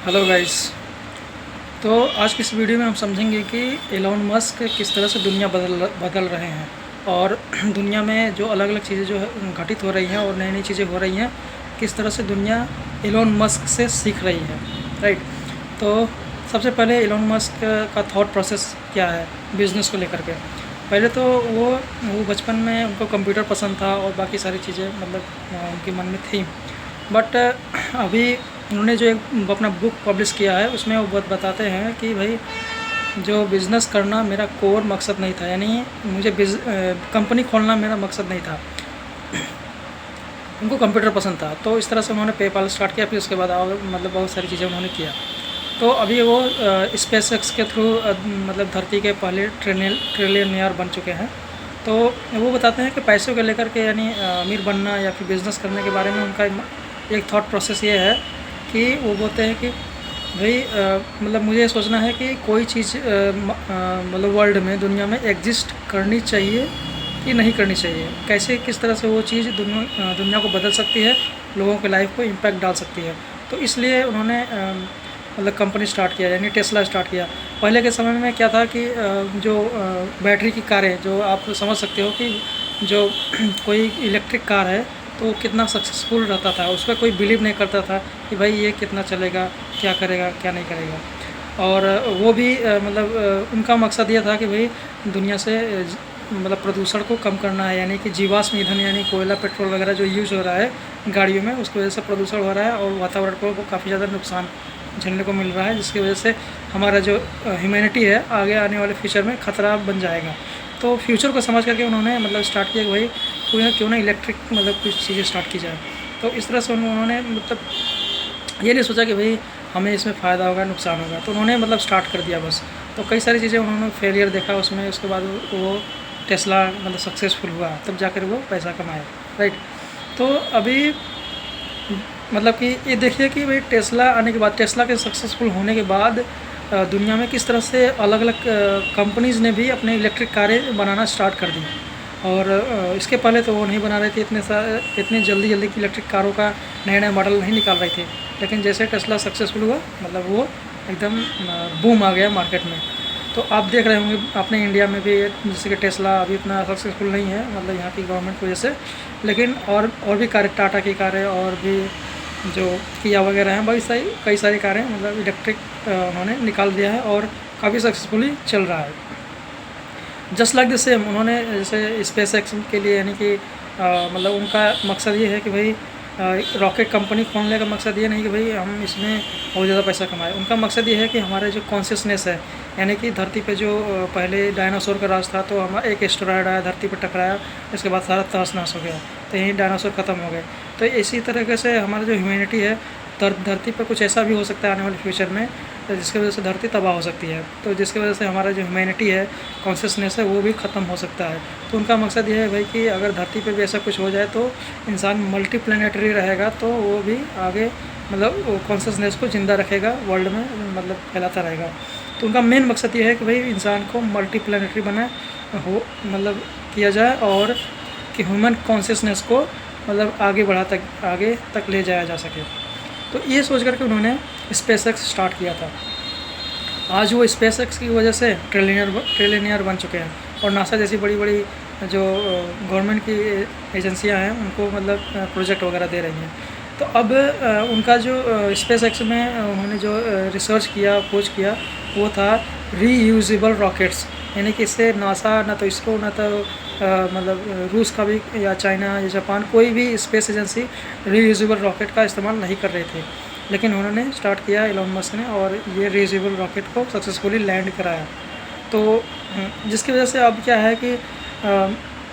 Hello guys. तो आज की इस वीडियो में हम समझेंगे कि एलोन मस्क किस तरह से दुनिया बदल रहे हैं और दुनिया में जो अलग अलग चीज़ें जो है घटित हो रही हैं और नई नई चीज़ें हो रही हैं, किस तरह से दुनिया एलोन मस्क से सीख रही है। राइट। तो सबसे पहले एलोन मस्क का थॉट प्रोसेस क्या है बिज़नेस को लेकर के। पहले तो वो बचपन में उनको कंप्यूटर पसंद था और बाकी सारी चीज़ें उनके मन में थी। बट अभी उन्होंने जो एक अपना बुक पब्लिश किया है उसमें वो बताते हैं कि भाई जो बिज़नेस करना मेरा कोर मकसद नहीं था, यानी मुझे कंपनी खोलना मेरा मकसद नहीं था। उनको कंप्यूटर पसंद था, तो इस तरह से उन्होंने पेपाल स्टार्ट किया। फिर उसके बाद और बहुत सारी चीज़ें उन्होंने किया। तो अभी वो स्पेस एक्स के थ्रू धरती के पहले ट्रिलियनियर बन चुके हैं। तो वो बताते हैं कि पैसों को लेकर के, यानी अमीर बनना या फिर बिज़नेस करने के बारे में उनका एक थॉट प्रोसेस ये है कि वो बोलते हैं कि भाई मुझे ये सोचना है कि कोई चीज़ वर्ल्ड में, दुनिया में एग्जिस्ट करनी चाहिए कि नहीं करनी चाहिए, कैसे किस तरह से वो चीज़ दुनिया को बदल सकती है, लोगों के लाइफ को इम्पैक्ट डाल सकती है। तो इसलिए उन्होंने कंपनी स्टार्ट किया, यानी टेस्ला स्टार्ट किया। पहले के समय में क्या था कि जो बैटरी की कारें, जो आप समझ सकते हो कि जो कोई इलेक्ट्रिक कार है तो कितना सक्सेसफुल रहता था, उस पर कोई बिलीव नहीं करता था कि भाई ये कितना चलेगा, क्या करेगा, क्या नहीं करेगा। और वो भी उनका मकसद ये था कि भाई दुनिया से प्रदूषण को कम करना है, यानी कि जीवाश्म ईंधन यानी कोयला, पेट्रोल वगैरह जो यूज़ हो रहा है गाड़ियों में, उसकी वजह से प्रदूषण हो रहा है और वातावरण को काफ़ी ज़्यादा नुकसान झेलने को मिल रहा है, जिसकी वजह से हमारा जो ह्यूमैनिटी है आगे आने वाले फ्यूचर में ख़तरा बन जाएगा। तो फ्यूचर को समझ करके उन्होंने स्टार्ट किया कि भाई क्यों ना इलेक्ट्रिक कुछ चीज़ें स्टार्ट की जाए। तो इस तरह से उन्होंने ये नहीं सोचा कि भाई हमें इसमें फ़ायदा होगा, नुकसान होगा, तो उन्होंने स्टार्ट कर दिया बस। तो कई सारी चीज़ें उन्होंने फेलियर देखा उसमें, उसके बाद वो टेस्ला सक्सेसफुल हुआ, तब जाकर वो पैसा कमाया। राइट। तो अभी कि ये देखिए कि भाई टेस्ला आने के बाद, टेस्ला के सक्सेसफुल होने के बाद दुनिया में किस तरह से अलग अलग कंपनीज़ ने भी अपने इलेक्ट्रिक कारें बनाना स्टार्ट कर दी। और इसके पहले तो वो नहीं बना रहे थे, इतनी जल्दी की इलेक्ट्रिक कारों का नए मॉडल नहीं निकाल रही थी। लेकिन जैसे टेस्ला सक्सेसफुल हुआ, वो एकदम बूम आ गया मार्केट में। तो आप देख रहे होंगे अपने इंडिया में भी, जैसे कि टेस्ला अभी इतना सक्सेसफुल नहीं है यहाँ की गवर्नमेंट की वजह से, लेकिन और भी कारें, टाटा की कारें और भी जो किया वगैरह हैं, कई सारी कारें इलेक्ट्रिक उन्होंने निकाल दिया है और काफ़ी सक्सेसफुली चल रहा है। जस्ट लाइक द सेम उन्होंने जैसे स्पेस एक्स के लिए, यानी कि उनका मकसद ये है कि भाई रॉकेट कंपनी खोलने का मकसद ये नहीं कि भाई हम इसमें बहुत ज़्यादा पैसा कमाएं। उनका मकसद ये है कि हमारे जो कॉन्शियसनेस है, यानी कि धरती पे जो पहले डायनासोर का राज था, तो हमारा एक एस्टेरॉयड आया, धरती पे टकराया, इसके बाद सारा तहस नहस हो गया, तो यहीं डायनासोर ख़त्म हो गए। तो इसी तरीके से हमारा जो ह्यूमैनिटी है, धरती पर कुछ ऐसा भी हो सकता है आने वाले फ्यूचर में जिसकी वजह से धरती तबाह हो सकती है। तो जिसकी वजह से हमारा जो ह्यूमैनिटी है, कॉन्शियसनेस है, वो भी ख़त्म हो सकता है। तो उनका मकसद ये है भाई कि अगर धरती पे भी ऐसा कुछ हो जाए तो इंसान मल्टीप्लैनेटरी रहेगा, तो वो भी आगे कॉन्शियसनेस को ज़िंदा रखेगा, वर्ल्ड में फैलाता रहेगा। तो उनका मेन मकसद ये है कि भाई इंसान को मल्टीप्लैनेटरी बना हो किया जाए और कि ह्यूमन कॉन्शियसनेस को आगे तक ले जाया जा सके। तो ये सोच करके उन्होंने स्पेस एक्स स्टार्ट किया था। आज वो स्पेस एक्स की वजह से ट्रिलियनियर बन चुके हैं और नासा जैसी बड़ी बड़ी जो गवर्नमेंट की एजेंसियां हैं उनको प्रोजेक्ट वगैरह दे रही हैं। तो अब उनका जो स्पेस एक्स में उन्होंने जो रिसर्च किया, खोज किया, वो था रीयूजेबल रॉकेट्स, यानी कि इससे नासा, ना तो इसरो, ना तो रूस का भी या चाइना या जापान, कोई भी स्पेस एजेंसी रीयूजेबल रॉकेट का इस्तेमाल नहीं कर रहे थे। लेकिन उन्होंने स्टार्ट किया एलोन मस्क ने और ये रीयूजेबल रॉकेट को सक्सेसफुली लैंड कराया। तो जिसकी वजह से अब क्या है कि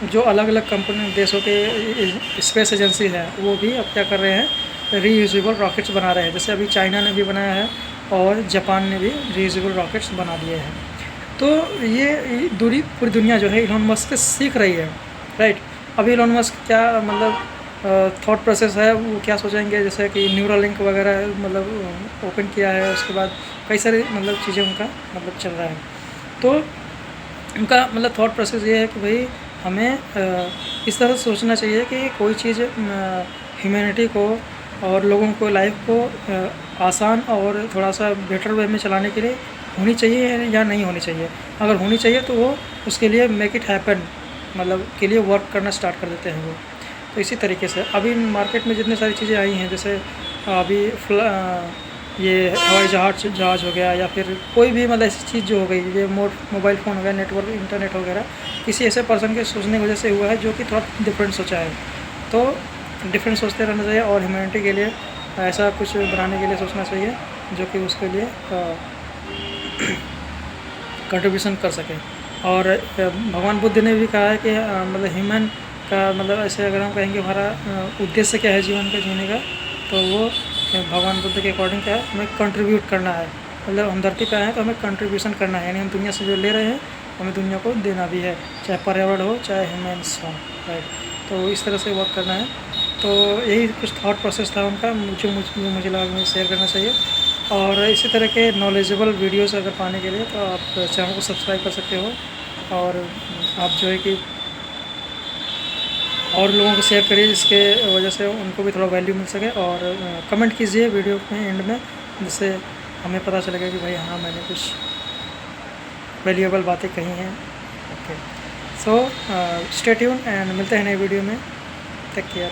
जो अलग अलग कंपनी, देशों के स्पेस एजेंसी है, वो भी अब क्या कर रहे हैं, रीयूजेबल रॉकेट्स बना रहे हैं। जैसे अभी चाइना ने भी बनाया है और जापान ने भी रीयूजेबल रॉकेट्स बना दिए हैं। तो ये पूरी दुनिया जो है एलोन मस्क से सीख रही है। राइट। अभी एलोन मस्क क्या थॉट प्रोसेस है, वो क्या सोचेंगे, जैसे कि न्यूरालिंक वगैरह ओपन किया है, उसके बाद कई सारी चीज़ें उनका चल रहा है। तो उनका थॉट प्रोसेस ये है कि भाई हमें इस तरह से सोचना चाहिए कि कोई चीज़ ह्यूमैनिटी को और लोगों को लाइफ को आसान और थोड़ा सा बेटर वे में चलाने के लिए होनी चाहिए या नहीं होनी चाहिए। अगर होनी चाहिए तो वो उसके लिए मेक इट हैपन मतलब के लिए वर्क करना स्टार्ट कर देते हैं वो। तो इसी तरीके से अभी मार्केट में जितनी सारी चीज़ें आई हैं, जैसे अभी ये हवाई जहाज़ हो गया, या फिर कोई भी मतलब ऐसी चीज़ जो हो गई, ये मोबाइल फ़ोन हो गया, नेटवर्क इंटरनेट वगैरह, किसी ऐसे पर्सन के सोचने की वजह से हुआ है जो कि थोड़ा डिफरेंट सोचा है। तो डिफरेंट सोचते रहना चाहिए और ह्यूमैनिटी के लिए ऐसा कुछ बनाने के लिए सोचना चाहिए जो कि उसके लिए कंट्रीब्यूशन कर सके। और भगवान बुद्ध ने भी कहा है कि मतलब ह्यूमन का मतलब ऐसे अगर हम कहेंगे हमारा उद्देश्य क्या है जीवन का जीने का, तो वो भगवान बुद्ध के अकॉर्डिंग क्या है, हमें कंट्रीब्यूट करना है। मतलब हम धरती पे आए हैं तो हमें कंट्रीब्यूशन करना है, यानी हम दुनिया से जो ले रहे हैं हमें दुनिया को देना भी है, चाहे पर्यावरण हो चाहे ह्यूमन्स हो, राइट। तो इस तरह से वर्क करना है। तो यही कुछ थॉट प्रोसेस था उनका, मुझे लगा मुझे शेयर करना चाहिए। और इसी तरह के नॉलेजेबल वीडियोस अगर पाने के लिए तो आप चैनल को सब्सक्राइब कर सकते हो, और आप जो है कि और लोगों को शेयर करिए जिसके वजह से उनको भी थोड़ा वैल्यू मिल सके। और कमेंट कीजिए वीडियो में एंड में, जिससे हमें पता चलेगा कि भाई हाँ मैंने कुछ वैल्यूएबल बातें कही हैं। Okay, so stay tune and मिलते हैं नई वीडियो में। Take care.